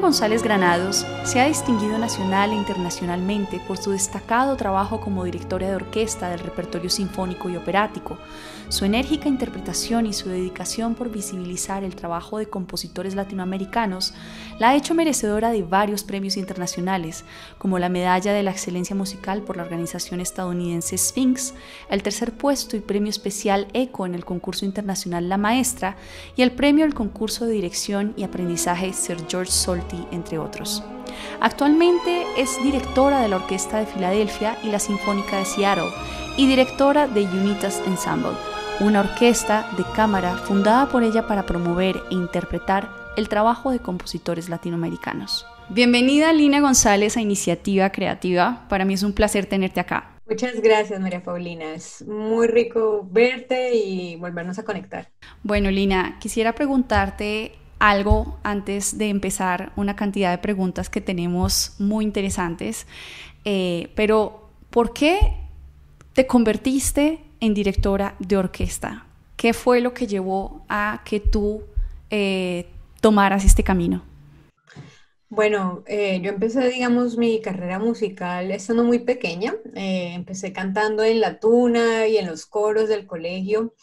González Granados se ha distinguido nacional e internacionalmente por su destacado trabajo como directora de orquesta del repertorio sinfónico y operático. Su enérgica interpretación y su dedicación por visibilizar el trabajo de compositores latinoamericanos la ha hecho merecedora de varios premios internacionales, como la Medalla de la Excelencia Musical por la organización estadounidense Sphinx, el tercer puesto y premio especial ECO en el concurso internacional La Maestra y el premio al concurso de dirección y aprendizaje Sir George Solti, entre otros. Actualmente es directora de la Orquesta de Filadelfia y la Sinfónica de Seattle y directora de Unitas Ensemble, una orquesta de cámara fundada por ella para promover e interpretar el trabajo de compositores latinoamericanos. Bienvenida, Lina González, a Iniciativa Creativa. Para mí es un placer tenerte acá. Muchas gracias, María Paulina. Es muy rico verte y volvernos a conectar. Bueno, Lina, quisiera preguntarte algo antes de empezar una cantidad de preguntas que tenemos muy interesantes, pero ¿por qué te convertiste en directora de orquesta? ¿Qué fue lo que llevó a que tú tomaras este camino? Bueno, yo empecé, digamos, mi carrera musical estando muy pequeña. Empecé cantando en la tuna y en los coros del colegio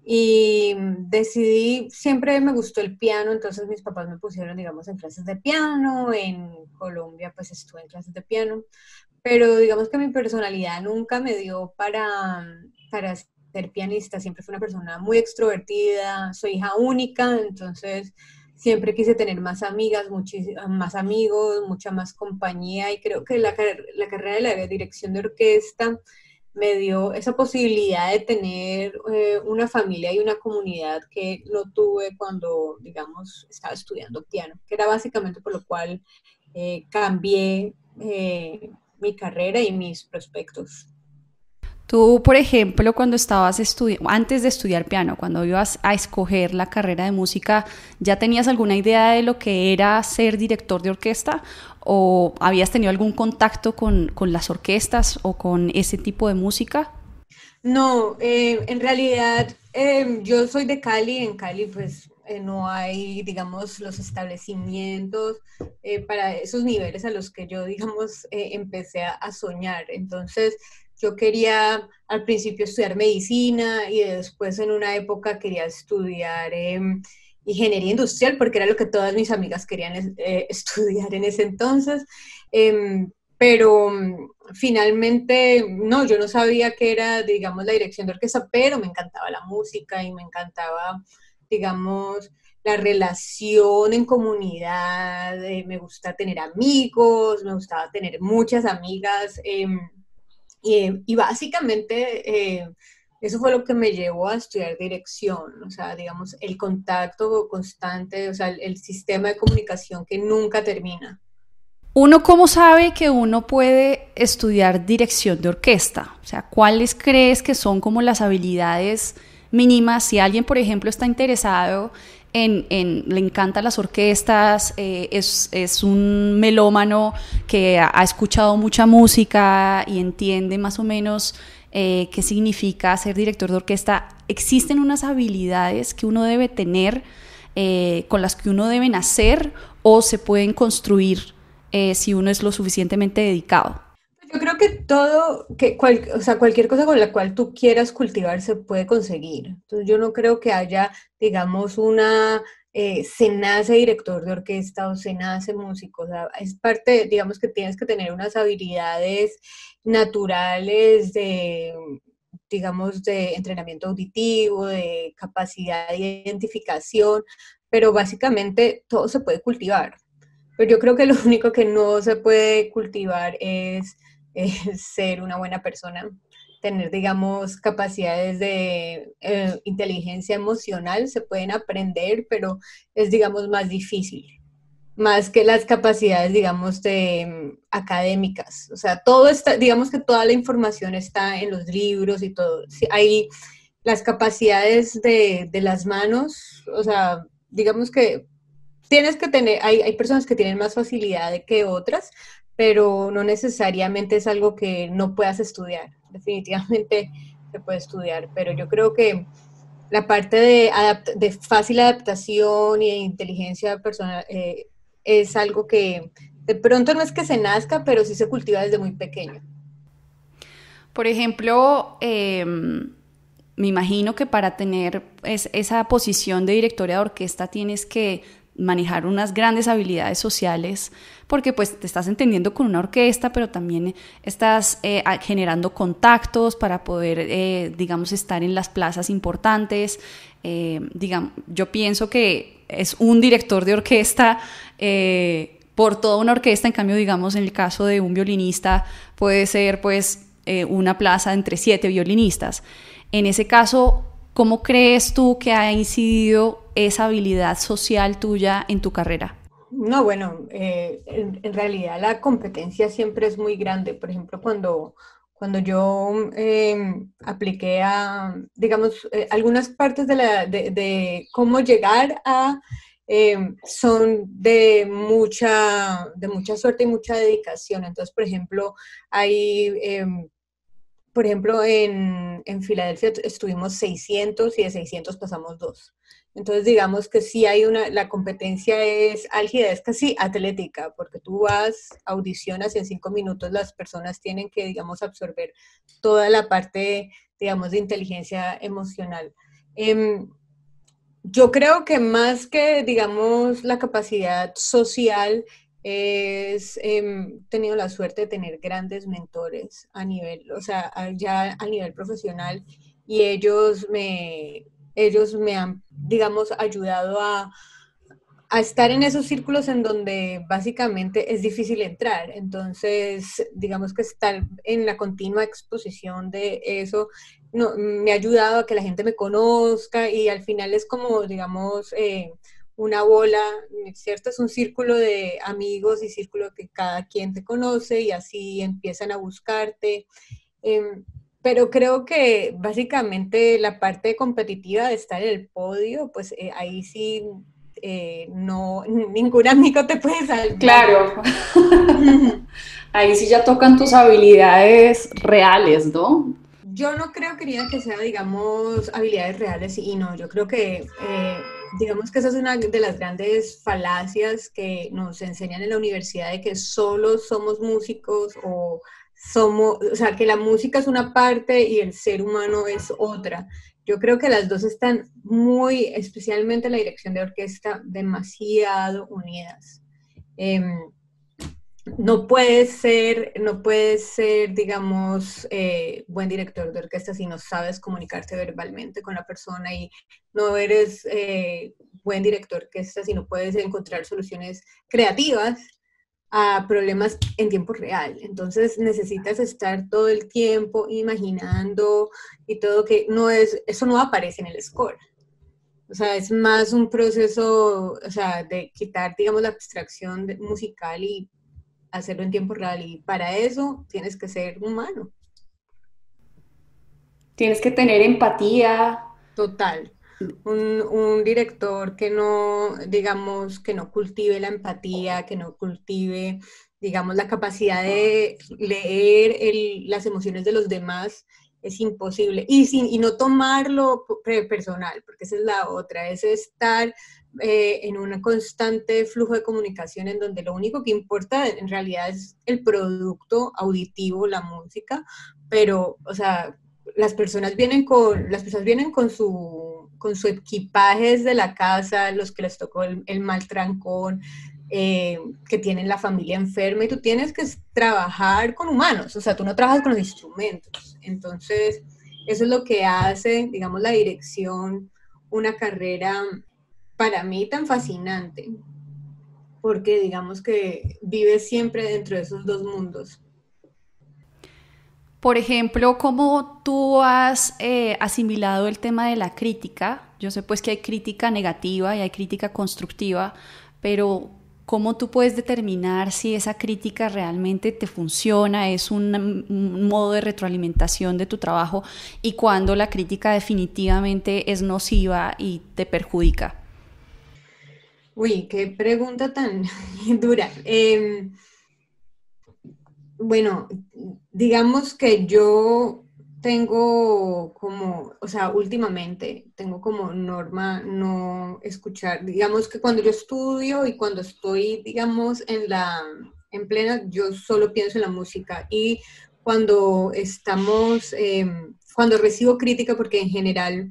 y decidí, siempre me gustó el piano, entonces mis papás me pusieron, digamos, en clases de piano. En Colombia, pues estuve en clases de piano, pero digamos que mi personalidad nunca me dio para ser pianista. Siempre fui una persona muy extrovertida, soy hija única, entonces siempre quise tener más amigas, más amigos, mucha más compañía, y creo que la carrera de la dirección de orquesta me dio esa posibilidad de tener una familia y una comunidad que no tuve cuando, digamos, estaba estudiando piano, que era básicamente por lo cual cambié mi carrera y mis prospectos. Tú, por ejemplo, cuando estabas antes de estudiar piano, cuando ibas a escoger la carrera de música, ¿ya tenías alguna idea de lo que era ser director de orquesta? ¿O habías tenido algún contacto con las orquestas o con ese tipo de música? No, en realidad yo soy de Cali. En Cali pues no hay, digamos, los establecimientos para esos niveles a los que yo, digamos, empecé a soñar. Entonces yo quería al principio estudiar medicina y después en una época quería estudiar ingeniería industrial porque era lo que todas mis amigas querían estudiar en ese entonces. Pero finalmente, no, yo no sabía qué era, digamos, la dirección de orquesta, pero me encantaba la música y me encantaba, digamos, la relación en comunidad. Me gusta tener amigos, me gustaba tener muchas amigas, y básicamente eso fue lo que me llevó a estudiar dirección. O sea, digamos, el contacto constante, o sea, el sistema de comunicación que nunca termina. ¿Uno cómo sabe que uno puede estudiar dirección de orquesta? O sea, ¿cuáles crees que son como las habilidades mínimas? Si alguien, por ejemplo, está interesado le encantan las orquestas, es un melómano que ha escuchado mucha música y entiende más o menos qué significa ser director de orquesta. ¿Existen unas habilidades que uno debe tener, con las que uno debe nacer, o se pueden construir si uno es lo suficientemente dedicado? Yo creo que todo, o sea, cualquier cosa con la cual tú quieras cultivar se puede conseguir. Entonces yo no creo que haya, digamos, se nace director de orquesta o se nace músico. O sea, es parte, digamos, que tienes que tener unas habilidades naturales digamos, de entrenamiento auditivo, de capacidad de identificación, pero básicamente todo se puede cultivar. Pero yo creo que lo único que no se puede cultivar es ser una buena persona, tener, digamos, capacidades de inteligencia emocional. Se pueden aprender, pero es, digamos, más difícil, más que las capacidades, digamos, académicas. O sea, todo está, digamos que toda la información está en los libros y todo. Sí, hay las capacidades de las manos. O sea, digamos que tienes que tener, hay personas que tienen más facilidad que otras, pero no necesariamente es algo que no puedas estudiar. Definitivamente se puede estudiar, pero yo creo que la parte de fácil adaptación y de inteligencia personal, es algo que de pronto no es que se nazca, pero sí se cultiva desde muy pequeño. Por ejemplo, me imagino que para tener esa posición de directora de orquesta tienes que manejar unas grandes habilidades sociales, porque pues te estás entendiendo con una orquesta, pero también estás generando contactos para poder, digamos, estar en las plazas importantes. Digamos, yo pienso que es un director de orquesta por toda una orquesta, en cambio, digamos, en el caso de un violinista puede ser pues una plaza entre 7 violinistas. En ese caso, ¿cómo crees tú que ha incidido esa habilidad social tuya en tu carrera? No, bueno, en realidad la competencia siempre es muy grande. Por ejemplo, cuando yo apliqué a, digamos, algunas partes de cómo llegar a, son de mucha suerte y mucha dedicación. Entonces, por ejemplo, hay por ejemplo, en Filadelfia estuvimos 600 y de 600 pasamos 2. Entonces, digamos que sí hay la competencia es álgida, es casi atlética, porque tú vas, audicionas y en 5 minutos las personas tienen que, digamos, absorber toda la parte, digamos, de inteligencia emocional. Yo creo que más que, digamos, la capacidad social, he tenido la suerte de tener grandes mentores a nivel, o sea, ya a nivel profesional y ellos me han, digamos, ayudado a estar en esos círculos en donde básicamente es difícil entrar. Entonces, digamos que estar en la continua exposición de eso no, me ha ayudado a que la gente me conozca y al final es como, digamos, una bola, ¿cierto? Es un círculo de amigos y círculo que cada quien te conoce y así empiezan a buscarte. Eh, pero creo que básicamente la parte competitiva de estar en el podio, pues ahí sí no, ningún amigo te puede salvar. Claro, ahí sí ya tocan tus habilidades reales, ¿no? Yo no creo, querida, que sea, digamos, habilidades reales y no, yo creo que, digamos que esa es una de las grandes falacias que nos enseñan en la universidad de que solo somos músicos o sea, que la música es una parte y el ser humano es otra. Yo creo que las dos están muy, especialmente la dirección de orquesta, demasiado unidas. Em, no puedes ser, digamos, buen director de orquesta si no sabes comunicarte verbalmente con la persona y no eres buen director de orquesta si no puedes encontrar soluciones creativas a problemas en tiempo real. Entonces necesitas estar todo el tiempo imaginando y todo que eso no aparece en el score. O sea, es más un proceso, o sea, de quitar, digamos, la abstracción musical y hacerlo en tiempo real y para eso tienes que ser humano, Tienes que tener empatía. total. Un director que no, digamos, que no cultive la empatía, que no cultive, digamos, la capacidad de leer las emociones de los demás, es imposible. Y no tomarlo personal, porque esa es la otra, es estar en un constante flujo de comunicación en donde lo único que importa en realidad es el producto auditivo, la música, pero, o sea, las personas vienen con su equipaje desde la casa, los que les tocó el mal trancón, que tienen la familia enferma, y tú tienes que trabajar con humanos, o sea, tú no trabajas con los instrumentos. Entonces, eso es lo que hace, digamos, la dirección, una carrera para mí tan fascinante, porque digamos que vives siempre dentro de esos dos mundos. Por ejemplo, ¿cómo tú has asimilado el tema de la crítica? Yo sé pues que hay crítica negativa y hay crítica constructiva, pero ¿cómo tú puedes determinar si esa crítica realmente te funciona, es un modo de retroalimentación de tu trabajo y cuando la crítica definitivamente es nociva y te perjudica? Uy, qué pregunta tan dura. Bueno, digamos que yo tengo como, o sea, últimamente tengo como norma no escuchar, digamos que cuando yo estudio y cuando estoy, digamos, en plena, yo solo pienso en la música y cuando estamos, cuando recibo crítica, porque en general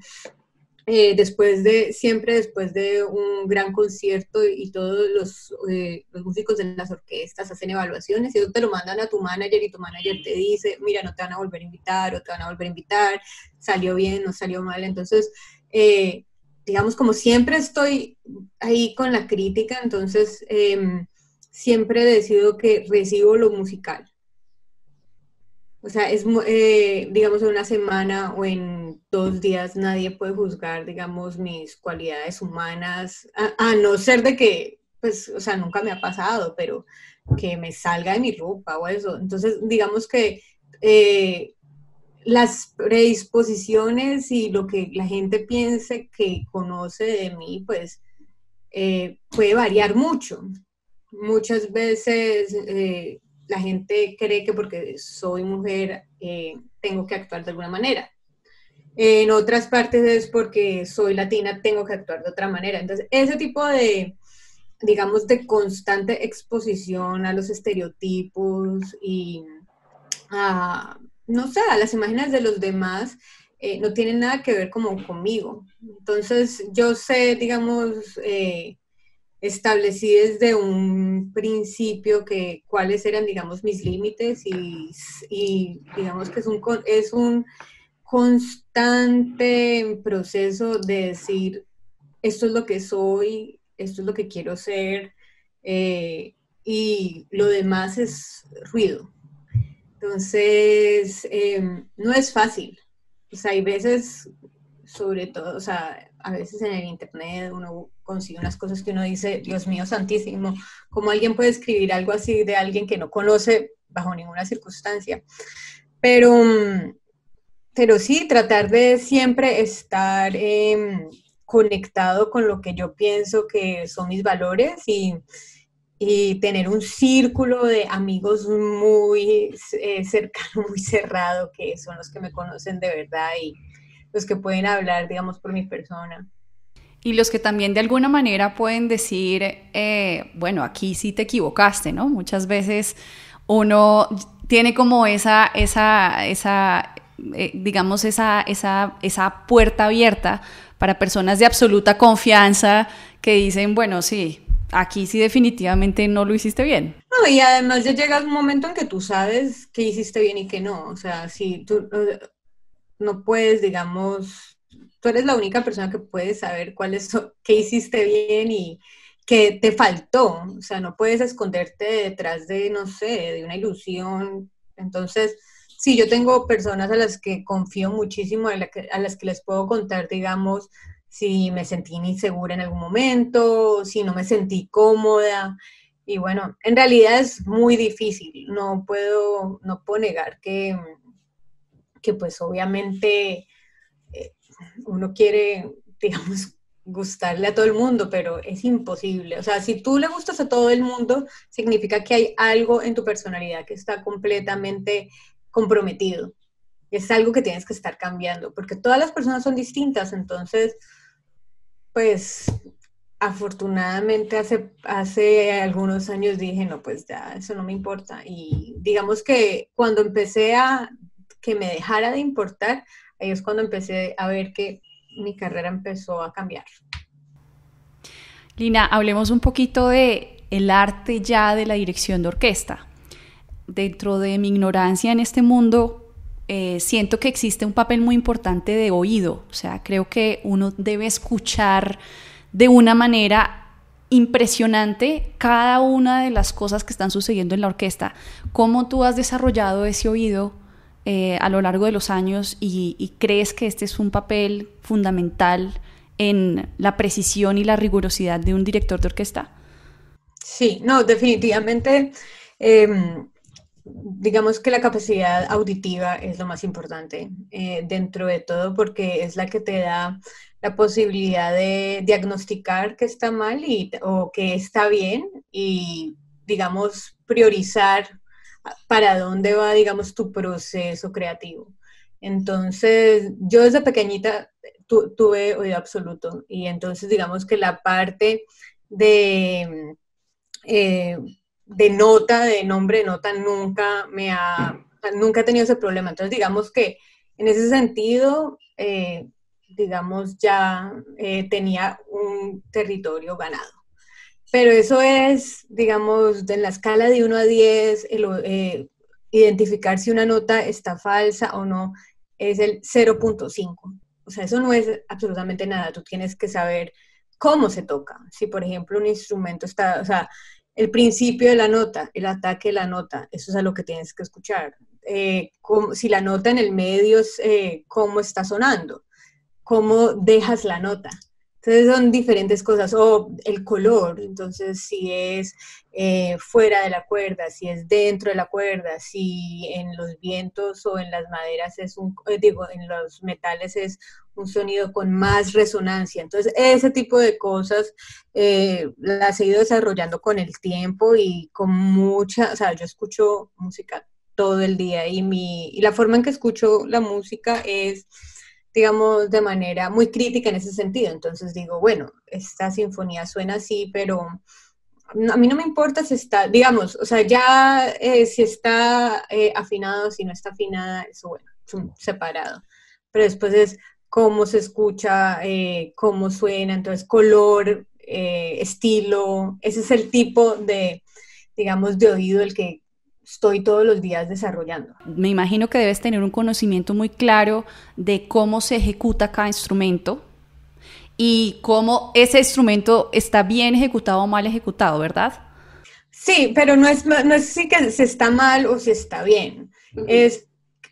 siempre después de un gran concierto y todos los músicos de las orquestas hacen evaluaciones y eso te lo mandan a tu manager y tu manager te dice, mira, no te van a volver a invitar o te van a volver a invitar, salió bien, no salió mal. Entonces, digamos, como siempre estoy ahí con la crítica, entonces siempre decido que recibo lo musical. O sea, digamos, en una semana o en 2 días nadie puede juzgar, digamos, mis cualidades humanas, a no ser de que, pues, o sea, nunca me ha pasado, pero que me salga de mi ropa o eso. Entonces, digamos que eh, las predisposiciones y lo que la gente piense que conoce de mí, pues, puede variar mucho. Muchas veces la gente cree que porque soy mujer tengo que actuar de alguna manera. En otras partes es porque soy latina, tengo que actuar de otra manera. Entonces, ese tipo de, digamos, de constante exposición a los estereotipos y a, no sé, a las imágenes de los demás, no tienen nada que ver como conmigo. Entonces, yo sé, digamos, establecí desde un principio que cuáles eran, digamos, mis límites y digamos que es un constante proceso de decir, esto es lo que soy, esto es lo que quiero ser, y lo demás es ruido. Entonces, no es fácil. O sea, hay veces, sobre todo, o sea, a veces en el internet uno consigue unas cosas que uno dice, Dios mío santísimo, ¿cómo alguien puede escribir algo así de alguien que no conoce bajo ninguna circunstancia? Pero, pero sí, tratar de siempre estar conectado con lo que yo pienso que son mis valores y tener un círculo de amigos muy cercano, muy cerrado, que son los que me conocen de verdad y los que pueden hablar, digamos, por mi persona. Y los que también de alguna manera pueden decir, bueno, aquí sí te equivocaste, ¿no? Muchas veces uno tiene como digamos, esa puerta abierta para personas de absoluta confianza que dicen, bueno, sí, aquí sí definitivamente no lo hiciste bien. No, y además ya llega un momento en que tú sabes qué hiciste bien y qué no. O sea, si tú no puedes, digamos, tú eres la única persona que puede saber qué hiciste bien y qué te faltó. O sea, no puedes esconderte detrás de, no sé, de una ilusión. Entonces, sí, yo tengo personas a las que confío muchísimo, a las que les puedo contar, digamos, si me sentí insegura en algún momento, si no me sentí cómoda. Y bueno, en realidad es muy difícil. No puedo negar que pues obviamente uno quiere, digamos, gustarle a todo el mundo, pero es imposible. O sea, si tú le gustas a todo el mundo, significa que hay algo en tu personalidad que está completamente comprometido. Es algo que tienes que estar cambiando, porque todas las personas son distintas, entonces, pues, afortunadamente hace algunos años dije, no, pues ya, eso no me importa. Y digamos que cuando empecé a que me dejara de importar, ahí es cuando empecé a ver que mi carrera empezó a cambiar. Lina, hablemos un poquito de el arte ya de la dirección de orquesta. Dentro de mi ignorancia en este mundo, siento que existe un papel muy importante de oído. O sea, creo que uno debe escuchar de una manera impresionante cada una de las cosas que están sucediendo en la orquesta. ¿Cómo tú has desarrollado ese oído a lo largo de los años y crees que este es un papel fundamental en la precisión y la rigurosidad de un director de orquesta? Sí, no, definitivamente, eh, digamos que la capacidad auditiva es lo más importante dentro de todo porque es la que te da la posibilidad de diagnosticar que está mal o que está bien y, digamos, priorizar para dónde va, digamos, tu proceso creativo. Entonces, yo desde pequeñita tuve oído absoluto y entonces digamos que la parte de, eh, de nota, de nombre de nota, nunca he tenido ese problema. Entonces, digamos que en ese sentido, digamos, ya tenía un territorio ganado. Pero eso es, digamos, en la escala de 1 a 10, identificar si una nota está falsa o no, es el 0.5. O sea, eso no es absolutamente nada. Tú tienes que saber cómo se toca. Si, por ejemplo, un instrumento está, o sea, el principio de la nota, el ataque de la nota, eso es a lo que tienes que escuchar. Si la nota en el medio es cómo está sonando, cómo dejas la nota. Entonces son diferentes cosas, o el color, entonces si es fuera de la cuerda, si es dentro de la cuerda, si en los vientos o en las maderas en los metales es un sonido con más resonancia. Entonces ese tipo de cosas las he ido desarrollando con el tiempo y con mucha, o sea, yo escucho música todo el día y la forma en que escucho la música es, digamos, de manera muy crítica en ese sentido. Entonces digo, bueno, esta sinfonía suena así, pero a mí no me importa si está, digamos, o sea, ya si está afinado, si no está afinada, eso bueno, es separado. Pero después es cómo se escucha, cómo suena, entonces color, estilo, ese es el tipo de, digamos, de oído el que estoy todos los días desarrollando. Me imagino que debes tener un conocimiento muy claro de cómo se ejecuta cada instrumento y cómo ese instrumento está bien ejecutado o mal ejecutado, ¿verdad? Sí, pero no es si que si está mal o si está bien. Uh-huh. Es,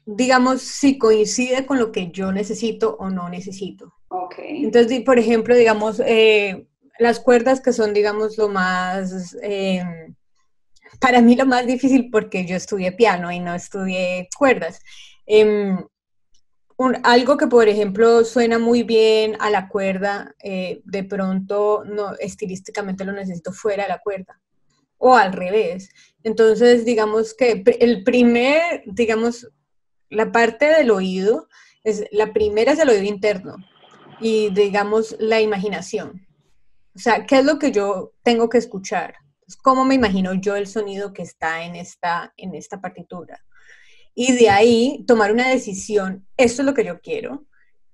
digamos, si coincide con lo que yo necesito o no necesito. Okay. Entonces, por ejemplo, digamos, las cuerdas que son, digamos, lo más... para mí lo más difícil porque yo estudié piano y no estudié cuerdas. Algo que, por ejemplo, suena muy bien a la cuerda, de pronto no, estilísticamente lo necesito fuera de la cuerda. O al revés. Entonces, digamos que digamos, la parte del oído, la primera es el oído interno y, digamos, la imaginación. O sea, ¿qué es lo que yo tengo que escuchar? ¿Cómo me imagino yo el sonido que está en esta partitura? Y de ahí tomar una decisión, esto es lo que yo quiero.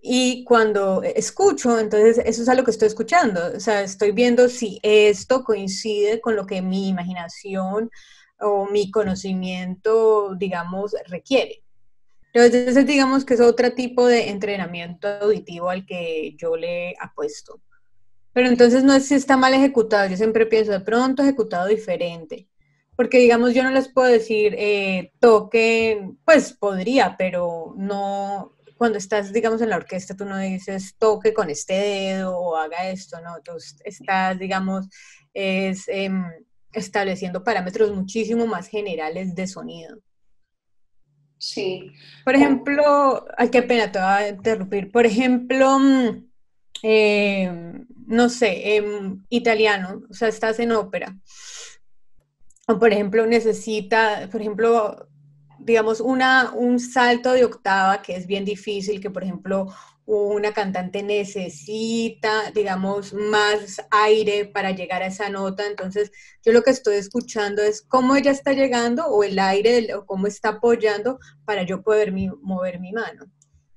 Y cuando escucho, entonces eso es a lo que estoy escuchando. O sea, estoy viendo si esto coincide con lo que mi imaginación o mi conocimiento, digamos, requiere. Entonces, digamos que es otro tipo de entrenamiento auditivo al que yo le apuesto. Pero entonces no es si está mal ejecutado, yo siempre pienso de pronto ejecutado diferente, porque digamos yo no les puedo decir toquen, pues podría, pero no, cuando estás digamos en la orquesta tú no dices toque con este dedo o haga esto, no, tú estás digamos estableciendo parámetros muchísimo más generales de sonido. Sí. Por ejemplo, ay, qué pena, te voy a interrumpir, por ejemplo... no sé, italiano, o sea, estás en ópera. O por ejemplo, digamos, un salto de octava que es bien difícil, que por ejemplo una cantante necesita, digamos, más aire para llegar a esa nota. Entonces, yo lo que estoy escuchando es cómo ella está llegando o el aire, o cómo está apoyando para yo poder mover mi mano.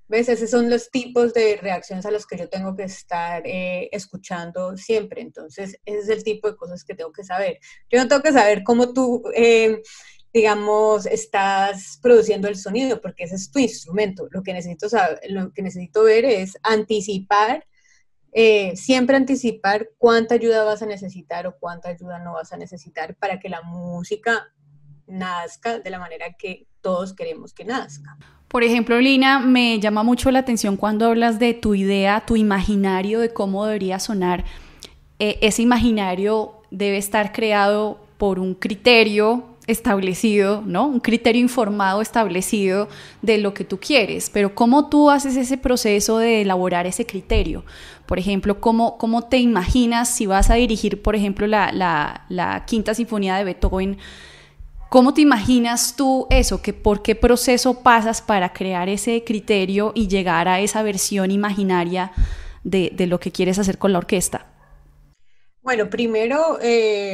¿Ves? Esos son los tipos de reacciones a los que yo tengo que estar escuchando siempre. Entonces, ese es el tipo de cosas que tengo que saber. Yo no tengo que saber cómo tú, digamos, estás produciendo el sonido, porque ese es tu instrumento. Lo que necesito ver es anticipar, siempre anticipar cuánta ayuda vas a necesitar o cuánta ayuda no vas a necesitar para que la música nazca de la manera que todos queremos que nazca. Por ejemplo, Lina, me llama mucho la atención cuando hablas de tu idea, tu imaginario de cómo debería sonar. Ese imaginario debe estar creado por un criterio establecido, ¿no? Un criterio informado establecido de lo que tú quieres. Pero ¿cómo tú haces ese proceso de elaborar ese criterio? Por ejemplo, ¿cómo te imaginas si vas a dirigir, por ejemplo, la Quinta Sinfonía de Beethoven? ¿Cómo te imaginas tú eso? ¿Por qué proceso pasas para crear ese criterio y llegar a esa versión imaginaria de lo que quieres hacer con la orquesta? Bueno, primero,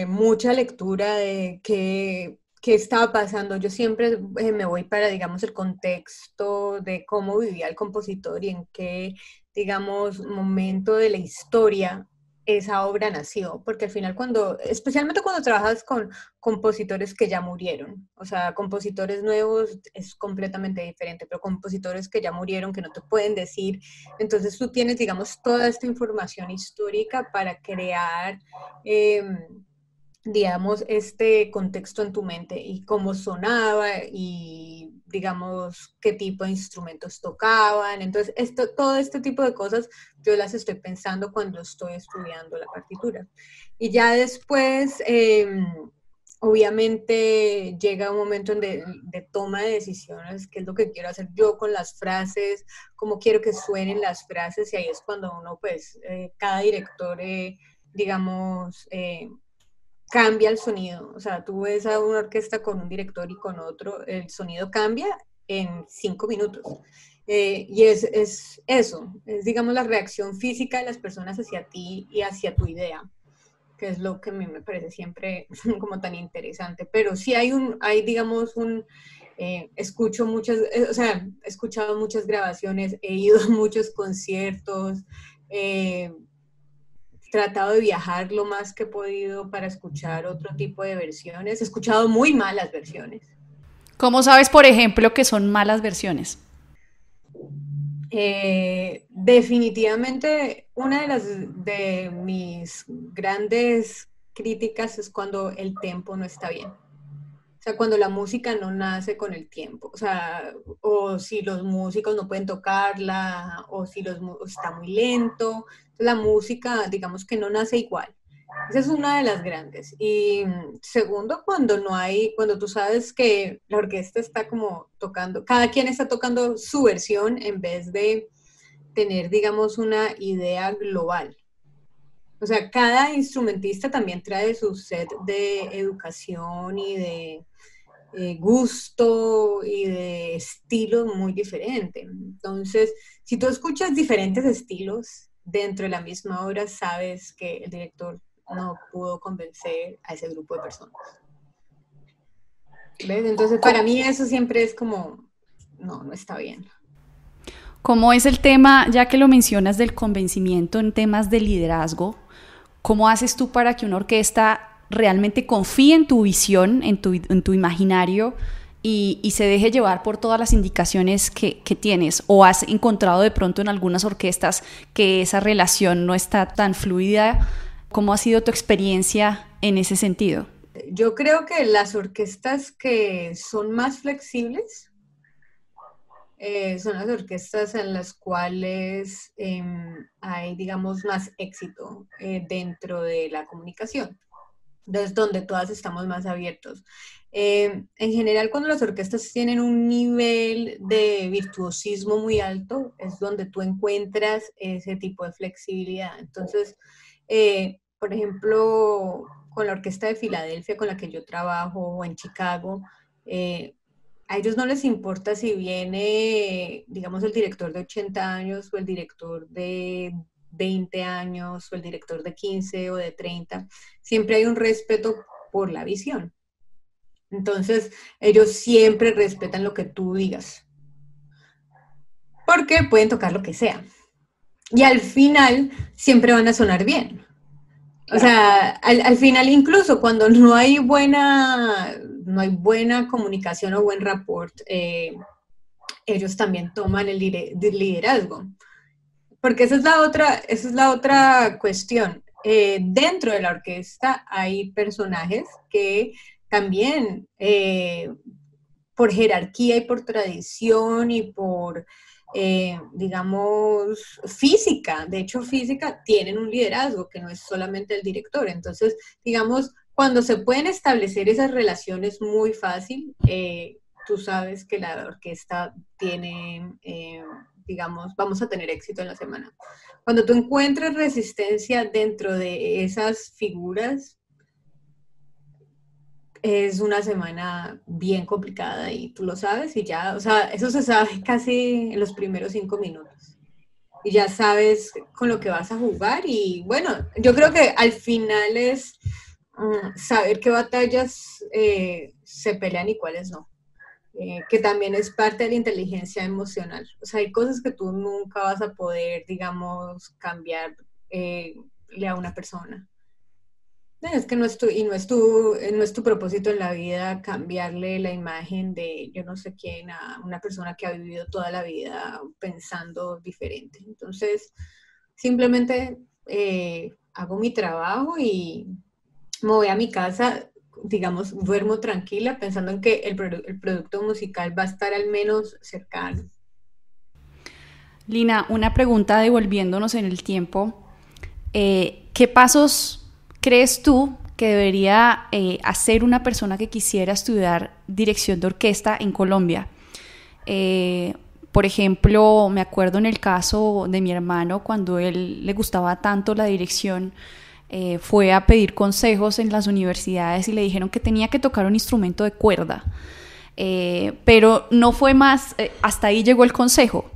mucha lectura de qué estaba pasando. Yo siempre me voy para, digamos, el contexto de cómo vivía el compositor y en qué, digamos, momento de la historia esa obra nació. Porque al final, especialmente cuando trabajas con compositores que ya murieron, o sea, compositores nuevos es completamente diferente, pero compositores que ya murieron, que no te pueden decir, entonces tú tienes, digamos, toda esta información histórica para crear, eh, digamos, este contexto en tu mente y cómo sonaba y, digamos, qué tipo de instrumentos tocaban. Entonces, todo este tipo de cosas yo las estoy pensando cuando estoy estudiando la partitura. Y ya después, obviamente, llega un momento de toma de decisiones, qué es lo que quiero hacer yo con las frases, cómo quiero que suenen las frases, y ahí es cuando uno, pues, cada director, digamos, cambia el sonido. O sea, tú ves a una orquesta con un director y con otro, el sonido cambia en 5 minutos. Y es eso, es digamos la reacción física de las personas hacia ti y hacia tu idea, que es lo que a mí me parece siempre como tan interesante. Pero sí hay digamos escucho muchas, o sea, he escuchado muchas grabaciones, he ido a muchos conciertos, eh, tratado de viajar lo más que he podido para escuchar otro tipo de versiones. He escuchado muy malas versiones. ¿Cómo sabes, por ejemplo, que son malas versiones? Definitivamente una de mis grandes críticas es cuando el tempo no está bien. O sea, cuando la música no nace con el tiempo, o sea, o si los músicos no pueden tocarla, o si está muy lento, la música, digamos que no nace igual. Esa es una de las grandes. Y segundo, cuando tú sabes que la orquesta está como tocando, cada quien está tocando su versión en vez de tener, digamos, una idea global. O sea, cada instrumentista también trae su set de educación y de gusto y de estilo muy diferente. Entonces, si tú escuchas diferentes estilos dentro de la misma obra, sabes que el director no pudo convencer a ese grupo de personas. ¿Ves? Entonces, para mí eso siempre es como, no está bien. ¿Cómo es el tema, ya que lo mencionas, del convencimiento en temas de liderazgo? ¿Cómo haces tú para que una orquesta realmente confíe en tu visión, en tu imaginario y se deje llevar por todas las indicaciones que tienes? ¿O has encontrado de pronto en algunas orquestas que esa relación no está tan fluida? ¿Cómo ha sido tu experiencia en ese sentido? Yo creo que las orquestas que son más flexibles son las orquestas en las cuales hay, digamos, más éxito dentro de la comunicación, desde donde todas estamos más abiertos. En general, cuando las orquestas tienen un nivel de virtuosismo muy alto, es donde tú encuentras ese tipo de flexibilidad. Entonces, por ejemplo, con la Orquesta de Filadelfia con la que yo trabajo, o en Chicago, a ellos no les importa si viene, digamos, el director de 80 años o el director de 20 años o el director de 15 o de 30. Siempre hay un respeto por la visión. Entonces, ellos siempre respetan lo que tú digas, porque pueden tocar lo que sea. Y al final, siempre van a sonar bien. O sea, al final, incluso cuando no hay buena comunicación o buen rapport, ellos también toman el liderazgo. Porque esa es la otra cuestión. Dentro de la orquesta hay personajes que también, por jerarquía y por tradición y por, digamos, física, de hecho física, tienen un liderazgo que no es solamente el director. Entonces, digamos, cuando se pueden establecer esas relaciones muy fácil, tú sabes que la orquesta tiene, digamos, vamos a tener éxito en la semana. Cuando tú encuentras resistencia dentro de esas figuras, es una semana bien complicada y tú lo sabes y ya, o sea, eso se sabe casi en los primeros 5 minutos. Y ya sabes con lo que vas a jugar y bueno, yo creo que al final es saber qué batallas se pelean y cuáles no. Que también es parte de la inteligencia emocional. O sea, hay cosas que tú nunca vas a poder, digamos, cambiar a una persona. Es que no es tu, y no es tu propósito en la vida cambiarle la imagen de yo no sé quién a una persona que ha vivido toda la vida pensando diferente. Entonces, simplemente hago mi trabajo y me voy a mi casa, digamos, duermo tranquila pensando en que el producto musical va a estar al menos cercano. Lina, una pregunta devolviéndonos en el tiempo. ¿Qué pasos crees tú que debería hacer una persona que quisiera estudiar dirección de orquesta en Colombia? Por ejemplo, me acuerdo en el caso de mi hermano, cuando él le gustaba tanto la dirección, fue a pedir consejos en las universidades y le dijeron que tenía que tocar un instrumento de cuerda. Pero no fue más, hasta ahí llegó el consejo.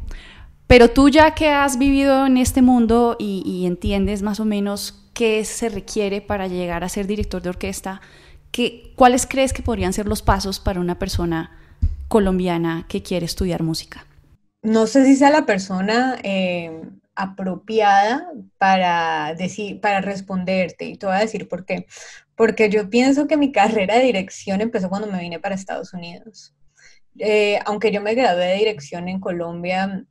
Pero tú ya que has vivido en este mundo y entiendes más o menos qué se requiere para llegar a ser director de orquesta, ¿cuáles crees que podrían ser los pasos para una persona colombiana que quiere estudiar música? No sé si sea la persona apropiada para decir, para responderte, y te voy a decir por qué. Porque yo pienso que mi carrera de dirección empezó cuando me vine para Estados Unidos. Aunque yo me gradué de dirección en Colombia,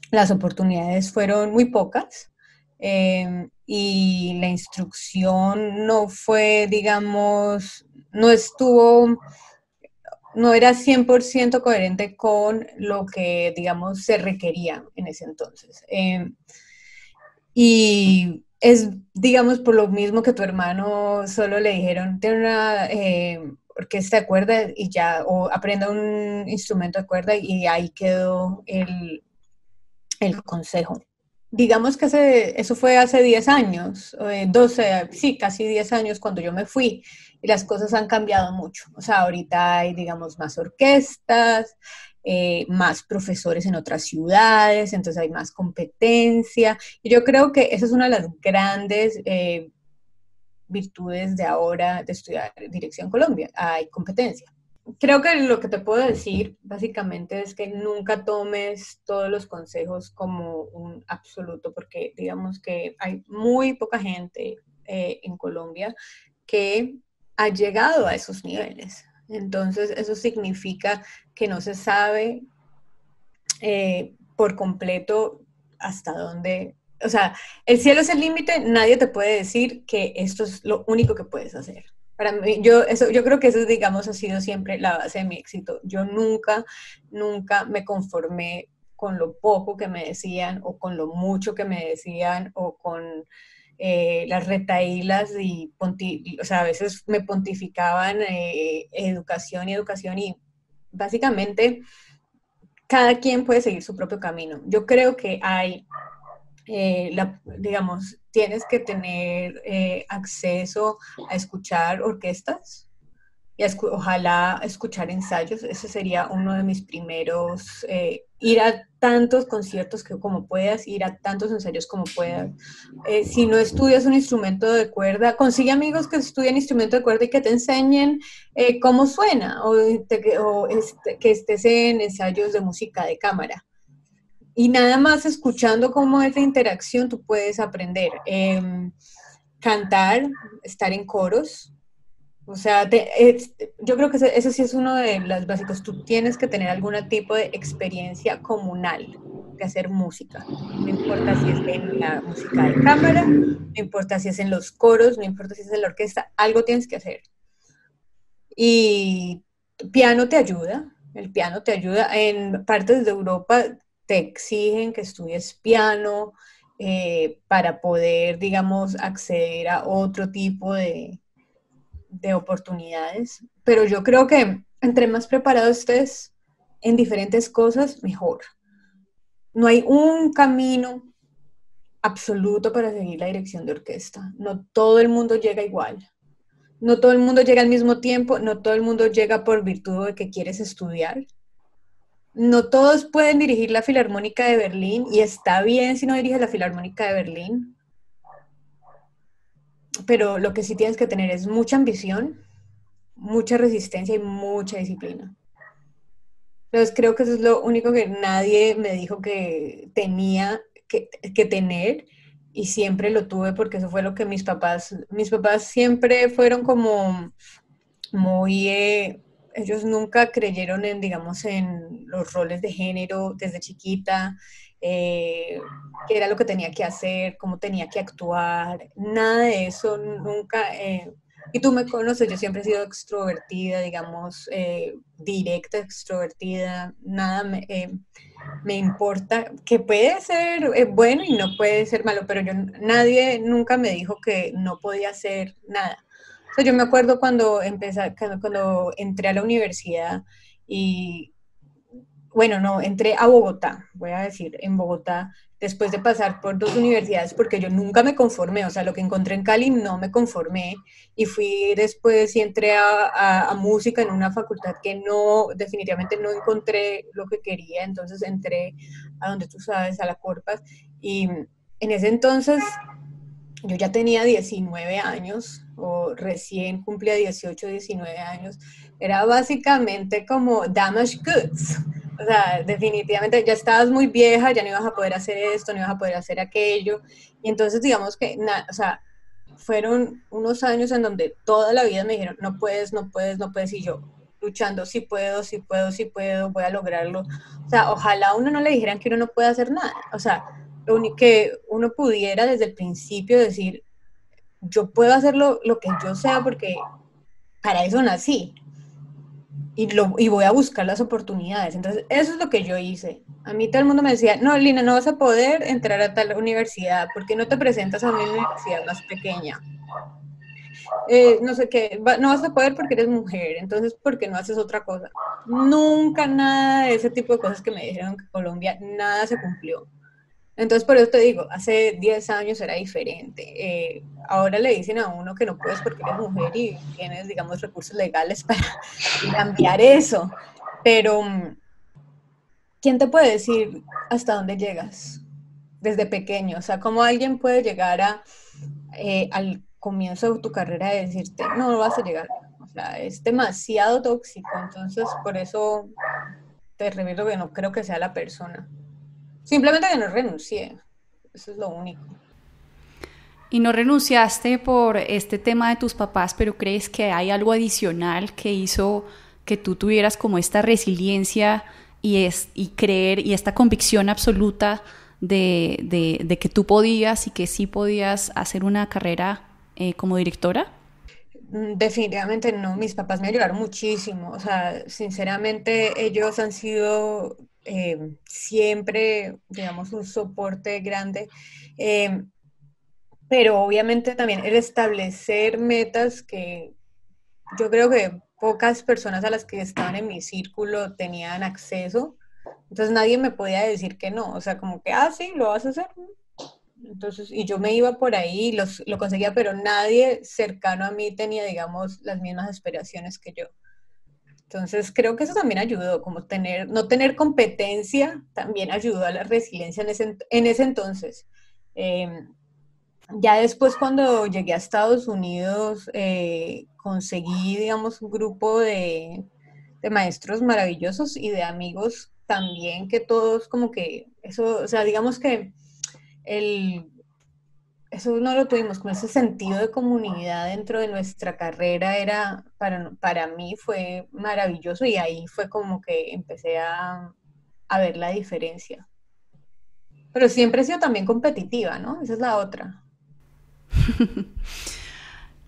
las oportunidades fueron muy pocas y la instrucción no fue, digamos, no estuvo, no era 100% coherente con lo que, digamos, se requería en ese entonces. Y es, digamos, por lo mismo que tu hermano solo le dijeron, tiene una orquesta de cuerda y ya, o aprenda un instrumento de cuerda y ahí quedó el consejo. Digamos que eso fue hace 10 años, 12, sí, casi 10 años cuando yo me fui y las cosas han cambiado mucho. O sea, ahorita hay, digamos, más orquestas, más profesores en otras ciudades, entonces hay más competencia. Y yo creo que esa es una de las grandes virtudes de ahora de estudiar Dirección Colombia. Hay competencia. Creo que lo que te puedo decir básicamente es que nunca tomes todos los consejos como un absoluto, porque digamos que hay muy poca gente en Colombia que ha llegado a esos niveles. Entonces, eso significa que no se sabe por completo hasta dónde, o sea, el cielo es el límite, nadie te puede decir que esto es lo único que puedes hacer. Para mí, yo creo que eso, digamos, ha sido siempre la base de mi éxito. Yo nunca me conformé con lo poco que me decían o con lo mucho que me decían o con las retahílas y, o sea, a veces me pontificaban educación y educación y básicamente cada quien puede seguir su propio camino. Yo creo que hay, digamos, tienes que tener acceso a escuchar orquestas y ojalá escuchar ensayos. Ese sería uno de mis primeros, ir a tantos conciertos como puedas, ir a tantos ensayos como puedas. Si no estudias un instrumento de cuerda, consigue amigos que estudien instrumento de cuerda y que te enseñen cómo suena, que estés en ensayos de música de cámara. Y nada más escuchando cómo es la interacción, tú puedes aprender. Cantar, estar en coros, o sea, yo creo que eso sí es uno de los básicos. Tú tienes que tener algún tipo de experiencia comunal de hacer música. No importa si es en la música de cámara, no importa si es en los coros, no importa si es en la orquesta, algo tienes que hacer. Y piano te ayuda, el piano te ayuda. En partes de Europa te exigen que estudies piano para poder, digamos, acceder a otro tipo de oportunidades, pero yo creo que entre más preparado estés en diferentes cosas, mejor. No hay un camino absoluto para seguir la dirección de orquesta. No todo el mundo llega igual. No todo el mundo llega al mismo tiempo, no todo el mundo llega por virtud de que quieres estudiar. No todos pueden dirigir la Filarmónica de Berlín y está bien si no diriges la Filarmónica de Berlín, pero lo que sí tienes que tener es mucha ambición, mucha resistencia y mucha disciplina. Entonces creo que eso es lo único que nadie me dijo que tenía que tener y siempre lo tuve porque eso fue lo que mis papás siempre fueron como muy, ellos nunca creyeron en, digamos, en los roles de género desde chiquita, eh, qué era lo que tenía que hacer, cómo tenía que actuar, nada de eso nunca. Y tú me conoces, yo siempre he sido extrovertida, digamos, directa, extrovertida, nada me importa, que puede ser bueno y no puede ser malo, pero nadie nunca me dijo que no podía hacer nada. O sea, yo me acuerdo cuando entré a la universidad y, bueno, no, entré a Bogotá, voy a decir, en Bogotá, después de pasar por dos universidades, porque yo nunca me conformé, o sea, lo que encontré en Cali no me conformé, y fui después y entré a música en una facultad que no, definitivamente no encontré lo que quería, entonces entré a donde tú sabes, a la Corpas, y en ese entonces yo ya tenía 19 años, o recién cumplía 18, 19 años, era básicamente como damaged goods. O sea, definitivamente ya estabas muy vieja, ya no ibas a poder hacer esto, no ibas a poder hacer aquello. Y entonces digamos que, o sea, fueron unos años en donde toda la vida me dijeron, no puedes, no puedes, no puedes, y yo luchando, sí puedo, sí puedo, sí puedo, voy a lograrlo. O sea, ojalá a uno no le dijeran que uno no puede hacer nada. O sea, lo único que uno pudiera desde el principio decir, yo puedo hacer lo que yo sea porque para eso nací y voy a buscar las oportunidades. Entonces, eso es lo que yo hice. A mí todo el mundo me decía, no, Lina, no vas a poder entrar a tal universidad, ¿por qué no te presentas a una universidad más pequeña? No sé qué, no vas a poder porque eres mujer, entonces, ¿por qué no haces otra cosa? Nunca nada de ese tipo de cosas que me dijeron que Colombia, nada se cumplió. Entonces, por eso te digo, hace 10 años era diferente. Ahora le dicen a uno que no puedes porque eres mujer y tienes, digamos, recursos legales para cambiar eso. Pero, ¿quién te puede decir hasta dónde llegas desde pequeño? O sea, ¿cómo alguien puede llegar al comienzo de tu carrera y decirte, no, no vas a llegar? O sea, es demasiado tóxico. Entonces, por eso te repito que no creo que sea la persona. Simplemente que no renuncié. Eso es lo único. Y no renunciaste por este tema de tus papás, pero crees que hay algo adicional que hizo que tú tuvieras como esta resiliencia y creer y esta convicción absoluta de que tú podías y que sí podías hacer una carrera como directora. Definitivamente no, mis papás me ayudaron muchísimo, o sea, sinceramente ellos han sido siempre, digamos, un soporte grande, eh, pero obviamente también el establecer metas que yo creo que pocas personas a las que estaban en mi círculo tenían acceso, entonces nadie me podía decir que no, o sea, como que, ah, sí, lo vas a hacer. Entonces, y yo me iba por ahí, lo conseguía, pero nadie cercano a mí tenía, digamos, las mismas aspiraciones que yo. Entonces, creo que eso también ayudó, como no tener competencia también ayudó a la resiliencia en ese entonces. Eh, ya después, cuando llegué a Estados Unidos, conseguí, digamos, un grupo de maestros maravillosos y de amigos también, que todos como que, eso, o sea, digamos que el, eso no lo tuvimos, como ese sentido de comunidad dentro de nuestra carrera era, para mí fue maravilloso y ahí fue como que empecé a ver la diferencia. Pero siempre he sido también competitiva, ¿no? Esa es la otra.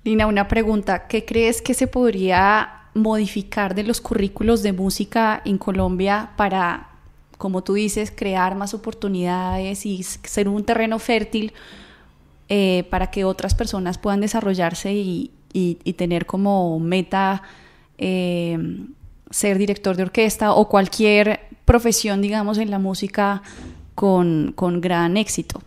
Lina, una pregunta. ¿Qué crees que se podría modificar de los currículos de música en Colombia para, como tú dices, crear más oportunidades y ser un terreno fértil para que otras personas puedan desarrollarse y tener como meta eh, ser director de orquesta o cualquier profesión, digamos, en la música con gran éxito?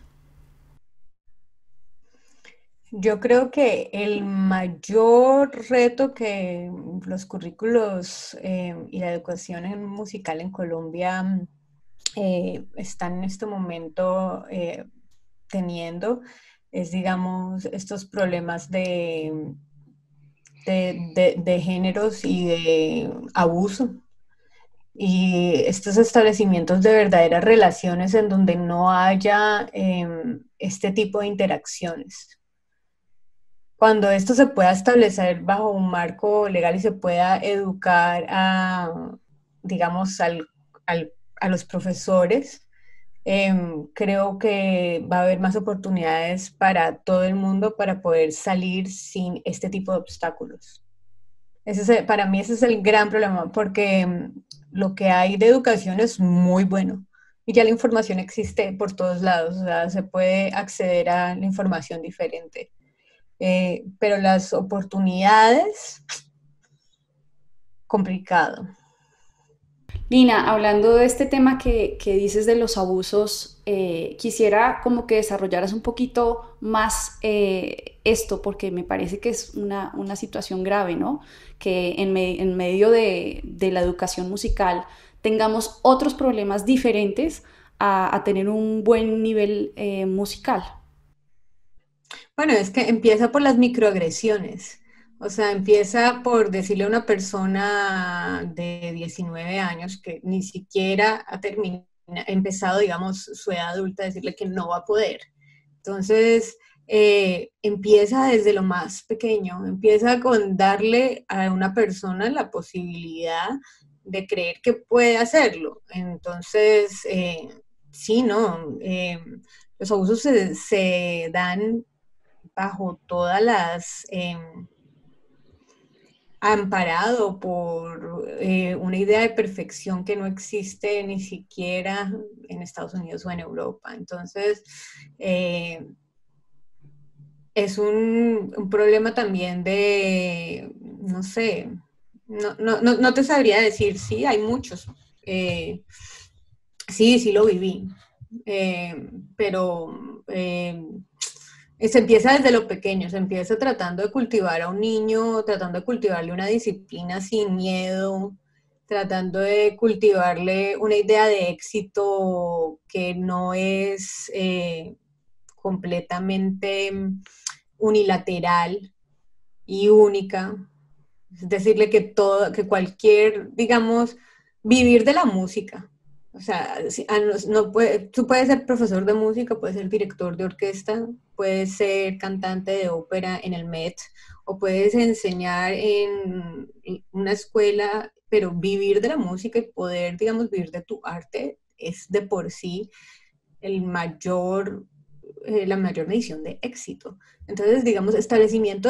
Yo creo que el mayor reto que los currículos y la educación musical en Colombia están en este momento teniendo es, digamos, estos problemas de géneros y de abuso y estos establecimientos de verdaderas relaciones en donde no haya este tipo de interacciones. Cuando esto se pueda establecer bajo un marco legal y se pueda educar a, digamos, a los profesores, creo que va a haber más oportunidades para todo el mundo para poder salir sin este tipo de obstáculos. Para mí ese es el gran problema, porque lo que hay de educación es muy bueno y ya la información existe por todos lados, o sea, se puede acceder a la información diferente. Pero las oportunidades, complicado. Lina, hablando de este tema que dices de los abusos, quisiera como que desarrollaras un poquito más esto, porque me parece que es una situación grave, ¿no? Que en medio de la educación musical tengamos otros problemas diferentes a tener un buen nivel musical. Bueno, es que empieza por las microagresiones. O sea, empieza por decirle a una persona de 19 años que ni siquiera empezado, digamos, su edad adulta, decirle que no va a poder. Entonces, empieza desde lo más pequeño, empieza con darle a una persona la posibilidad de creer que puede hacerlo. Entonces, sí, ¿no? Los abusos se dan bajo todas las, amparado por una idea de perfección que no existe ni siquiera en Estados Unidos o en Europa. Entonces, es un problema también de, no sé, no te sabría decir, sí, hay muchos. Sí, sí lo viví, pero se empieza desde lo pequeño, se empieza tratando de cultivar a un niño, tratando de cultivarle una disciplina sin miedo, tratando de cultivarle una idea de éxito que no es completamente unilateral y única. Es decirle que todo, que cualquier, digamos, vivir de la música. O sea, no puede, tú puedes ser profesor de música, puedes ser director de orquesta, puedes ser cantante de ópera en el Met, o puedes enseñar en una escuela, pero vivir de la música y poder, digamos, vivir de tu arte es de por sí el mayor, la mayor medición de éxito. Entonces, digamos, estableciendo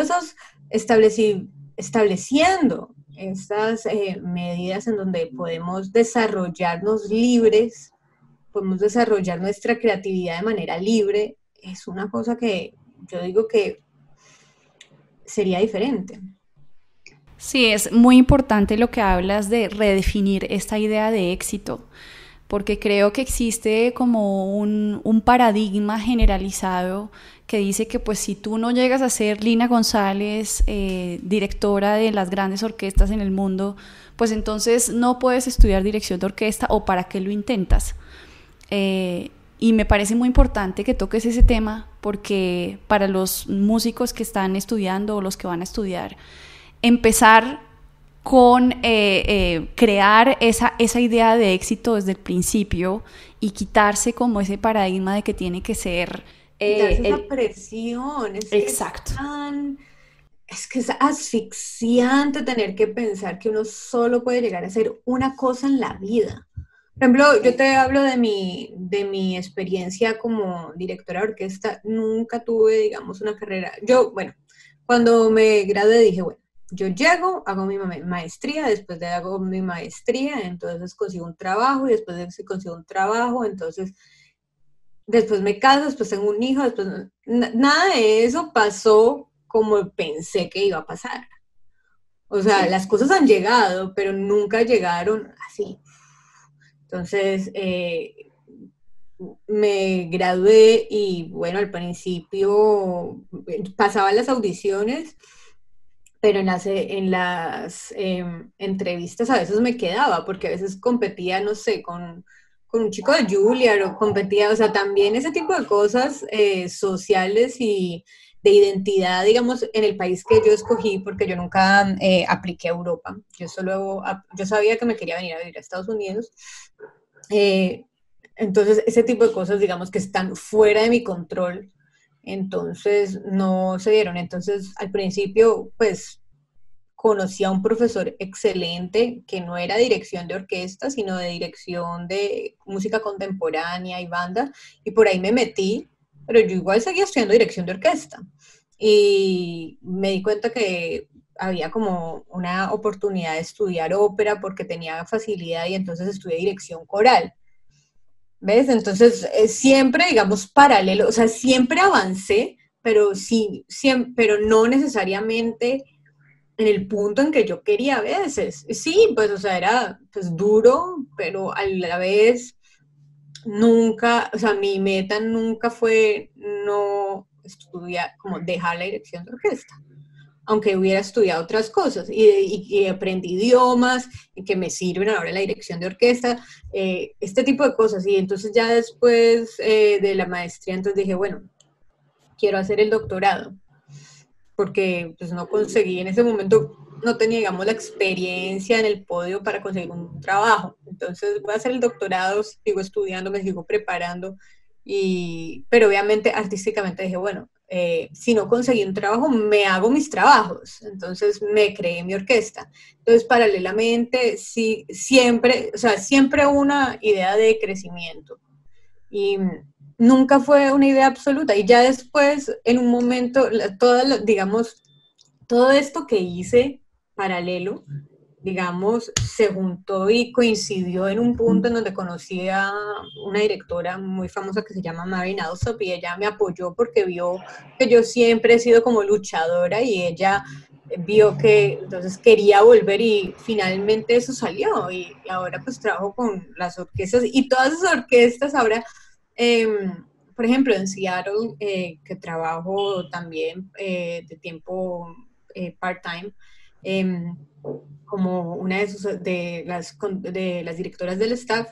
estas medidas en donde podemos desarrollarnos libres, podemos desarrollar nuestra creatividad de manera libre, es una cosa que yo digo que sería diferente. Sí, es muy importante lo que hablas de redefinir esta idea de éxito, porque creo que existe como un paradigma generalizado que dice que pues si tú no llegas a ser Lina González, directora de las grandes orquestas en el mundo, pues entonces no puedes estudiar dirección de orquesta o para qué lo intentas. Y me parece muy importante que toques ese tema porque para los músicos que están estudiando o los que van a estudiar, empezar con crear esa idea de éxito desde el principio y quitarse como ese paradigma de que tiene que ser Quitarse esa presión, exacto. es que es asfixiante tener que pensar que uno solo puede llegar a hacer una cosa en la vida. Por ejemplo, yo te hablo de mi experiencia como directora de orquesta. Nunca tuve, digamos, una carrera. Yo, bueno, cuando me gradué dije, bueno, yo llego, hago mi maestría, después de hago mi maestría, entonces consigo un trabajo y después de eso consigo un trabajo, entonces después me caso, después tengo un hijo, después nada de eso pasó como pensé que iba a pasar. O sea, Sí. las cosas han llegado, pero nunca llegaron así. Entonces, me gradué y bueno, al principio pasaba las audiciones, pero en las entrevistas a veces me quedaba, porque a veces competía, no sé, con un chico de Juilliard o competía, o sea, también ese tipo de cosas sociales y de identidad, digamos, en el país que yo escogí, porque yo nunca apliqué a Europa, yo sabía que me quería venir a vivir a Estados Unidos, eh, entonces ese tipo de cosas, digamos, que están fuera de mi control, entonces no se dieron, entonces al principio, pues conocí a un profesor excelente que no era dirección de orquesta, sino de dirección de música contemporánea y banda, y por ahí me metí, pero yo igual seguía estudiando dirección de orquesta. Y me di cuenta que había como una oportunidad de estudiar ópera porque tenía facilidad y entonces estudié dirección coral. ¿Ves? Entonces, siempre, digamos, paralelo, o sea, siempre avancé, pero sí, siempre, pero no necesariamente en el punto en que yo quería a veces. Sí, pues, o sea, era pues duro, pero a la vez nunca, o sea, mi meta nunca fue no estudiar, como dejar la dirección de orquesta, aunque hubiera estudiado otras cosas y aprendí idiomas y que me sirven ahora en la dirección de orquesta, este tipo de cosas. Y entonces ya después de la maestría, entonces dije, bueno, quiero hacer el doctorado porque pues no conseguí en ese momento, no tenía, digamos, la experiencia en el podio para conseguir un trabajo. Entonces voy a hacer el doctorado, sigo estudiando, me sigo preparando, pero obviamente artísticamente dije, bueno, si no conseguí un trabajo, me hago mis trabajos. Entonces me creé mi orquesta. Entonces, paralelamente, sí, siempre, o sea, siempre una idea de crecimiento. Y nunca fue una idea absoluta. Y ya después, en un momento, digamos, todo esto que hice paralelo, digamos, se juntó y coincidió en un punto en donde conocí a una directora muy famosa que se llama Marin Alsop y ella me apoyó porque vio que yo siempre he sido como luchadora y ella vio que entonces quería volver y finalmente eso salió y ahora pues trabajo con las orquestas y todas esas orquestas ahora por ejemplo, en Seattle, que trabajo también de tiempo part-time, como una de las directoras del staff,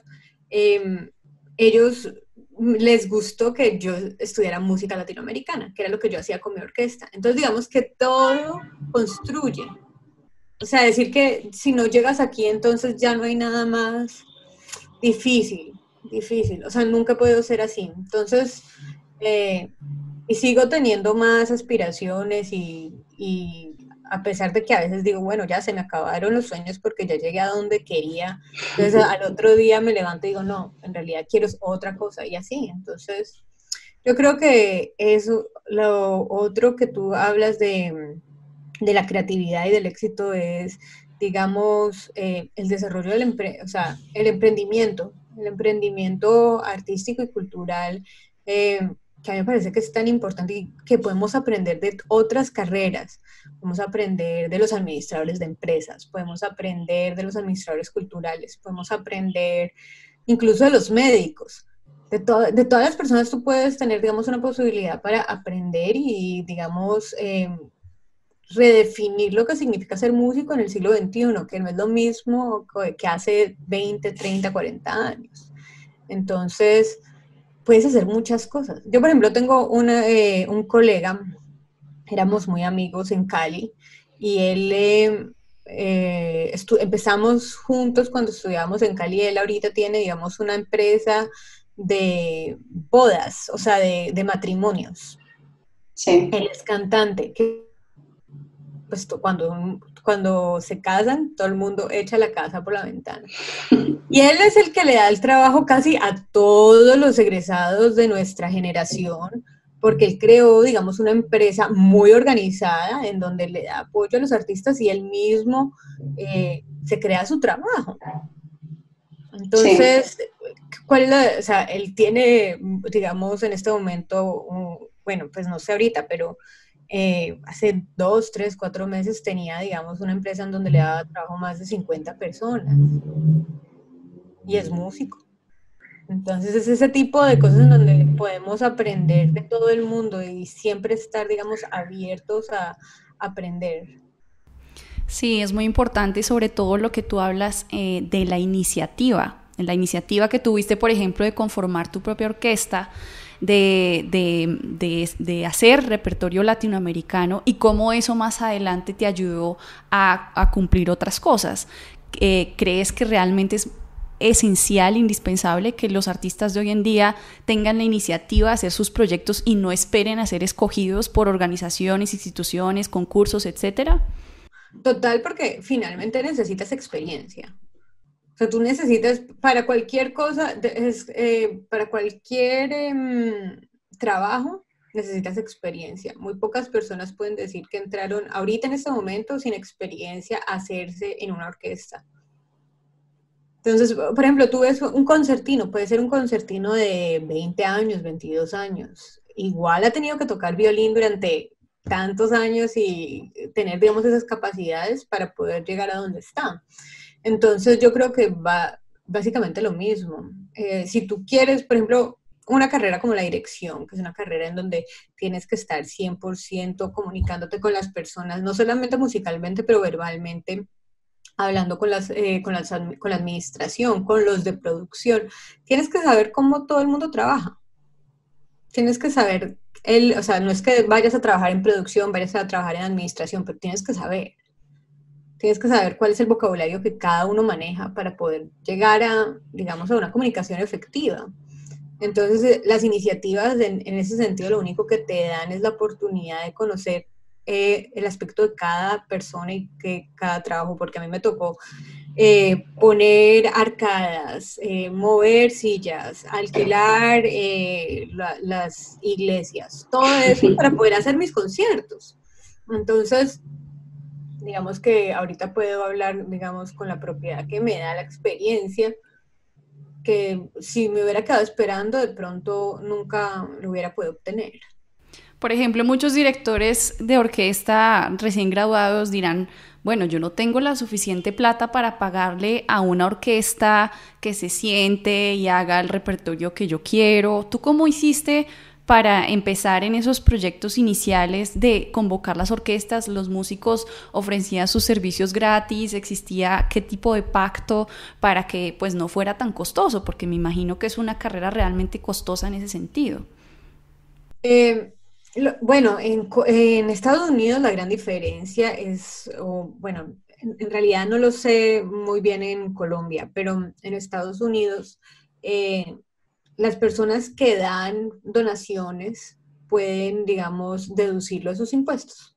ellos les gustó que yo estudiara música latinoamericana, que era lo que yo hacía con mi orquesta. Entonces, digamos que todo construye. O sea, decir que si no llegas aquí, entonces ya no hay nada más difícil, difícil. O sea, nunca he podido ser así. Entonces, eh, y sigo teniendo más aspiraciones y a pesar de que a veces digo, bueno, ya se me acabaron los sueños porque ya llegué a donde quería. Entonces, al otro día me levanto y digo, no, en realidad quiero otra cosa y así. Entonces, yo creo que eso, lo otro que tú hablas de la creatividad y del éxito es, digamos, el desarrollo o sea, el emprendimiento artístico y cultural, que a mí me parece que es tan importante y que podemos aprender de otras carreras, podemos aprender de los administradores de empresas, podemos aprender de los administradores culturales, podemos aprender incluso de los médicos. De todas las personas tú puedes tener, digamos, una posibilidad para aprender y, digamos, redefinir lo que significa ser músico en el siglo XXI, que no es lo mismo que hace 20, 30, 40 años. Entonces, puedes hacer muchas cosas. Yo, por ejemplo, tengo un colega, éramos muy amigos en Cali, y él empezamos juntos cuando estudiábamos en Cali. Él ahorita tiene, digamos, una empresa de bodas, o sea, de matrimonios. Sí. Él es cantante, que pues cuando se casan, todo el mundo echa la casa por la ventana. Y él es el que le da el trabajo casi a todos los egresados de nuestra generación, porque él creó, digamos, una empresa muy organizada en donde le da apoyo a los artistas y él mismo se crea su trabajo. Entonces, sí. ¿Cuál es o sea, él tiene, digamos, en este momento, bueno, pues no sé ahorita, pero hace 2, 3, 4 meses tenía, digamos, una empresa en donde le daba trabajo a más de 50 personas y es músico. Entonces es ese tipo de cosas en donde podemos aprender de todo el mundo y siempre estar, digamos, abiertos a aprender. Sí, es muy importante, sobre todo lo que tú hablas de la iniciativa que tuviste, por ejemplo, de conformar tu propia orquesta, de hacer repertorio latinoamericano y cómo eso más adelante te ayudó a cumplir otras cosas. ¿Crees que realmente es esencial, indispensable que los artistas de hoy en día tengan la iniciativa de hacer sus proyectos y no esperen a ser escogidos por organizaciones, instituciones, concursos, etcétera? Total, porque finalmente necesitas experiencia. O sea, tú necesitas para cualquier cosa, para cualquier trabajo, necesitas experiencia. Muy pocas personas pueden decir que entraron ahorita en este momento sin experiencia a hacerse en una orquesta. Entonces, por ejemplo, tú ves un concertino, puede ser un concertino de 20 años, 22 años. Igual ha tenido que tocar violín durante tantos años y tener, digamos, esas capacidades para poder llegar a donde está. Entonces, yo creo que va básicamente lo mismo. Si tú quieres, por ejemplo, una carrera como la dirección, que es una carrera en donde tienes que estar 100% comunicándote con las personas, no solamente musicalmente, pero verbalmente, hablando con la administración, con los de producción. Tienes que saber cómo todo el mundo trabaja. Tienes que saber, o sea, no es que vayas a trabajar en producción, vayas a trabajar en administración, pero tienes que saber. Tienes que saber cuál es el vocabulario que cada uno maneja para poder llegar a, digamos, a una comunicación efectiva. Entonces, las iniciativas en ese sentido lo único que te dan es la oportunidad de conocer el aspecto de cada persona y que cada trabajo, porque a mí me tocó poner arcadas, mover sillas, alquilar las iglesias, todo eso para poder hacer mis conciertos. Entonces, digamos que ahorita puedo hablar, digamos, con la propiedad que me da la experiencia, que si me hubiera quedado esperando, de pronto nunca lo hubiera podido obtener. Por ejemplo, muchos directores de orquesta recién graduados dirán, bueno, yo no tengo la suficiente plata para pagarle a una orquesta que se siente y haga el repertorio que yo quiero. ¿Tú cómo hiciste para empezar en esos proyectos iniciales de convocar las orquestas? ¿Los músicos ofrecían sus servicios gratis? ¿Existía qué tipo de pacto para que pues no fuera tan costoso? Porque me imagino que es una carrera realmente costosa en ese sentido. Eh, bueno, en Estados Unidos la gran diferencia es, bueno, en realidad no lo sé muy bien en Colombia, pero en Estados Unidos las personas que dan donaciones pueden, digamos, deducirlo de sus impuestos.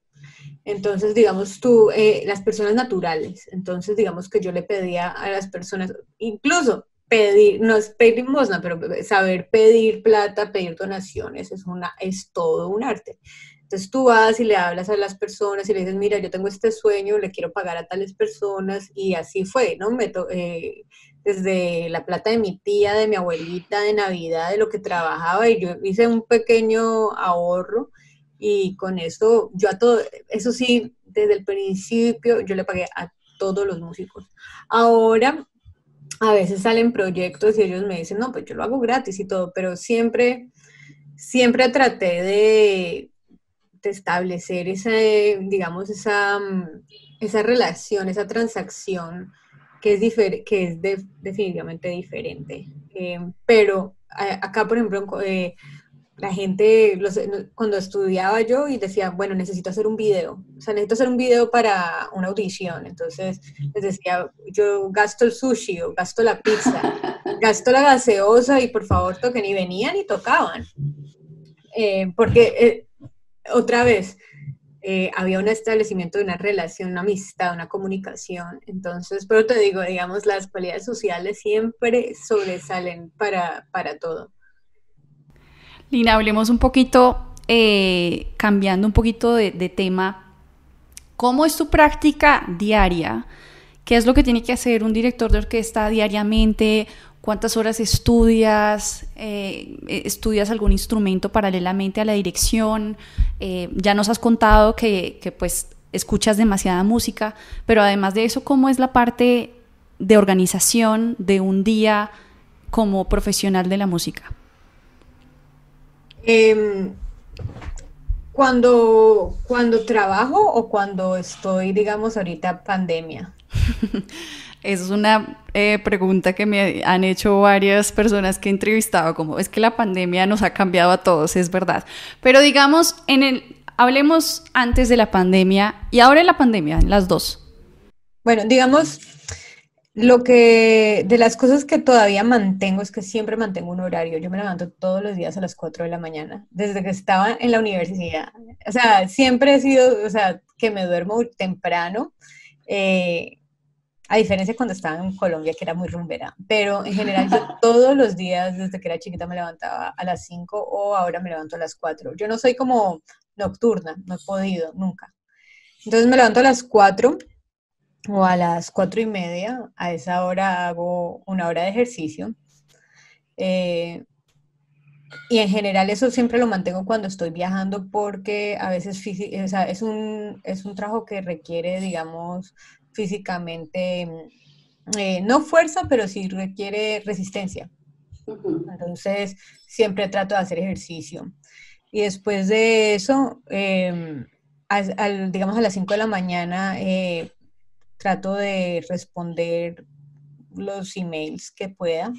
Entonces, digamos tú, las personas naturales, entonces digamos que yo le pedía a las personas, incluso pedir, no es pedir limosna, pero saber pedir plata, pedir donaciones, es todo un arte. Entonces tú vas y le hablas a las personas y le dices, mira, yo tengo este sueño, le quiero pagar a tales personas, y así fue, ¿no? Desde la plata de mi tía, de mi abuelita, de Navidad, de lo que trabajaba, y yo hice un pequeño ahorro, y con eso, eso sí, desde el principio yo le pagué a todos los músicos. Ahora, a veces salen proyectos y ellos me dicen, no, pues yo lo hago gratis y todo, pero siempre traté de establecer digamos, esa relación, esa transacción que es definitivamente diferente. Pero acá, por ejemplo, la gente, cuando estudiaba yo y decía, bueno, necesito hacer un video, o sea, necesito hacer un video para una audición, entonces les decía, yo gasto el sushi o gasto la pizza, gasto la gaseosa y por favor toquen, y venían y tocaban. Porque otra vez, había un establecimiento de una relación, una amistad, una comunicación. Entonces, pero te digo, digamos, las cualidades sociales siempre sobresalen para todo. Lina, hablemos un poquito, cambiando un poquito de tema. ¿Cómo es tu práctica diaria? ¿Qué es lo que tiene que hacer un director de orquesta diariamente? ¿Cuántas horas estudias? ¿Estudias algún instrumento paralelamente a la dirección? Ya nos has contado que pues escuchas demasiada música, pero además de eso, ¿cómo es la parte de organización de un día como profesional de la música? Cuando trabajo o cuando estoy, digamos, ahorita pandemia. Esa es una pregunta que me han hecho varias personas que he entrevistado, como es que la pandemia nos ha cambiado a todos, es verdad. Pero digamos, hablemos antes de la pandemia y ahora en la pandemia, en las dos. Bueno, digamos, de las cosas que todavía mantengo es que siempre mantengo un horario. Yo me levanto todos los días a las 4 de la mañana, desde que estaba en la universidad. O sea, siempre he sido, o sea, que me duermo temprano. Eh, A diferencia cuando estaba en Colombia, que era muy rumbera. Pero en general yo todos los días, desde que era chiquita, me levantaba a las 5 o ahora me levanto a las 4. Yo no soy como nocturna, no he podido, nunca. Entonces me levanto a las 4 o a las 4:30. A esa hora hago una hora de ejercicio. Eh, y en general eso siempre lo mantengo cuando estoy viajando porque a veces o sea, es un trabajo que requiere, digamos, físicamente, no fuerza, pero sí requiere resistencia. Entonces, siempre trato de hacer ejercicio. Y después de eso, digamos a las 5 de la mañana, trato de responder los emails que pueda,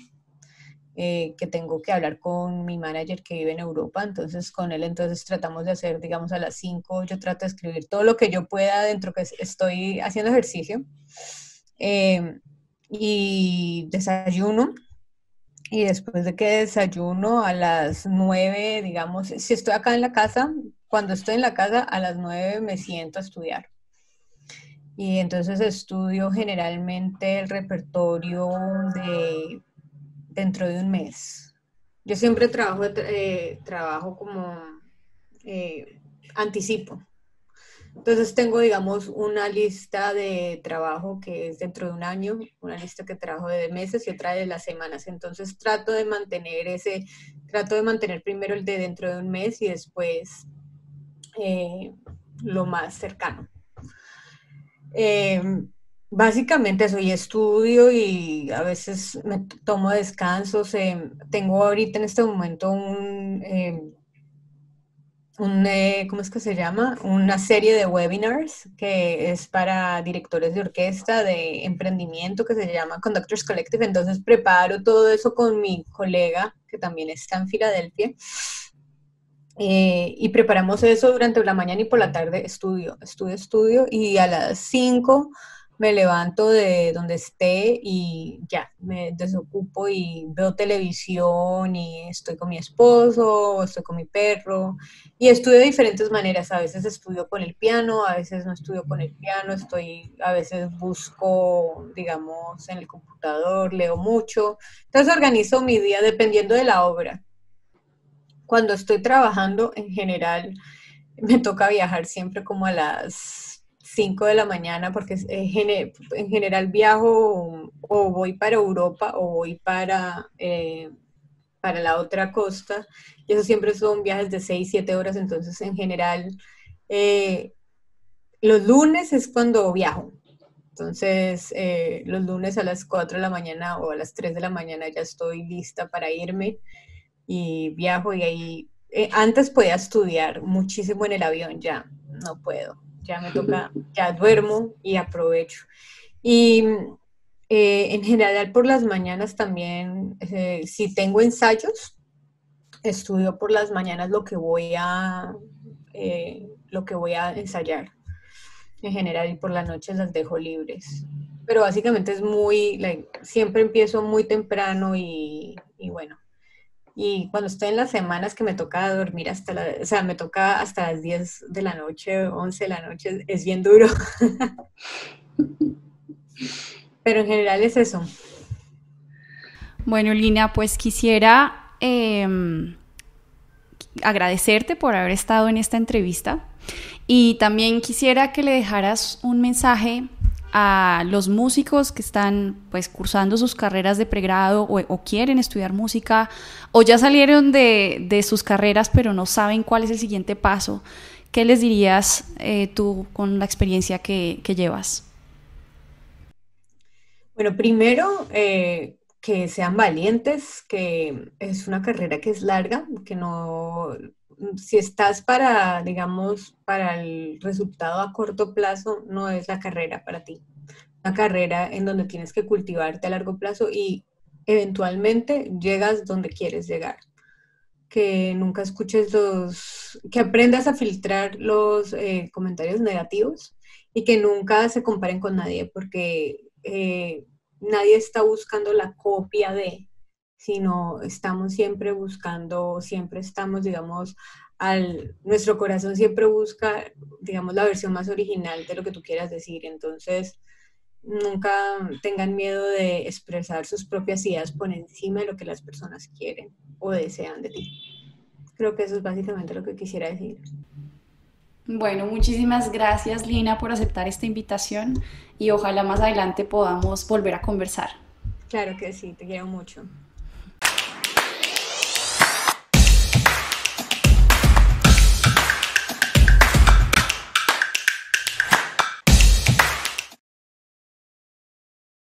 que tengo que hablar con mi manager que vive en Europa, entonces con él entonces tratamos de hacer, digamos a las 5 yo trato de escribir todo lo que yo pueda dentro que estoy haciendo ejercicio, eh, y desayuno, y después de que desayuno a las 9, digamos, si estoy acá en la casa, cuando estoy en la casa a las 9 me siento a estudiar. Y entonces estudio generalmente el repertorio de dentro de un mes. Yo siempre trabajo como anticipo. Entonces tengo, digamos, una lista de trabajo que es dentro de un año, una lista que trabajo de meses y otra de las semanas. Entonces trato de mantener primero el de dentro de un mes y después lo más cercano. Eh, Básicamente soy estudio y a veces me tomo descansos. Tengo ahorita en este momento ¿cómo es que se llama? Una serie de webinars que es para directores de orquesta de emprendimiento que se llama Conductors Collective. Entonces preparo todo eso con mi colega que también está en Filadelfia. Y preparamos eso durante la mañana y por la tarde estudio y a las 5 me levanto de donde esté y ya, me desocupo y veo televisión y estoy con mi esposo, o estoy con mi perro y estudio de diferentes maneras. A veces estudio con el piano, a veces no estudio con el piano, a veces busco, digamos, en el computador, leo mucho. Entonces organizo mi día dependiendo de la obra. Cuando estoy trabajando, en general, me toca viajar siempre como a las 5 de la mañana porque en general viajo o voy para Europa o voy para la otra costa. Y eso siempre son viajes de 6 7 horas. Entonces, en general, eh, los lunes es cuando viajo. Entonces, los lunes a las 4 de la mañana o a las 3 de la mañana ya estoy lista para irme y viajo y ahí, antes podía estudiar muchísimo en el avión, ya no puedo, ya me toca, ya duermo y aprovecho. Y en general por las mañanas también, si tengo ensayos, estudio por las mañanas lo que voy a ensayar en general y por las noches las dejo libres. Pero básicamente siempre empiezo muy temprano y bueno. Y cuando estoy en las semanas que me toca dormir o sea, me toca hasta las 10 de la noche, 11 de la noche, es bien duro. Pero en general es eso. Bueno, Lina, pues quisiera agradecerte por haber estado en esta entrevista y también quisiera que le dejaras un mensaje a los músicos que están pues cursando sus carreras de pregrado o quieren estudiar música o ya salieron de sus carreras pero no saben cuál es el siguiente paso. ¿Qué les dirías tú con la experiencia que llevas? Bueno, primero, que sean valientes, que es una carrera que es larga, que no, si estás para, digamos, para el resultado a corto plazo, no es la carrera para ti. Una carrera en donde tienes que cultivarte a largo plazo y eventualmente llegas donde quieres llegar. Que nunca escuches que aprendas a filtrar los comentarios negativos y que nunca se comparen con nadie, porque nadie está buscando la copia de, sino estamos siempre buscando, siempre estamos, digamos, nuestro corazón siempre busca, digamos, la versión más original de lo que tú quieras decir. Entonces, nunca tengan miedo de expresar sus propias ideas por encima de lo que las personas quieren o desean de ti. Creo que eso es básicamente lo que quisiera decir. Bueno, muchísimas gracias Lina por aceptar esta invitación y ojalá más adelante podamos volver a conversar. Claro que sí, te quiero mucho.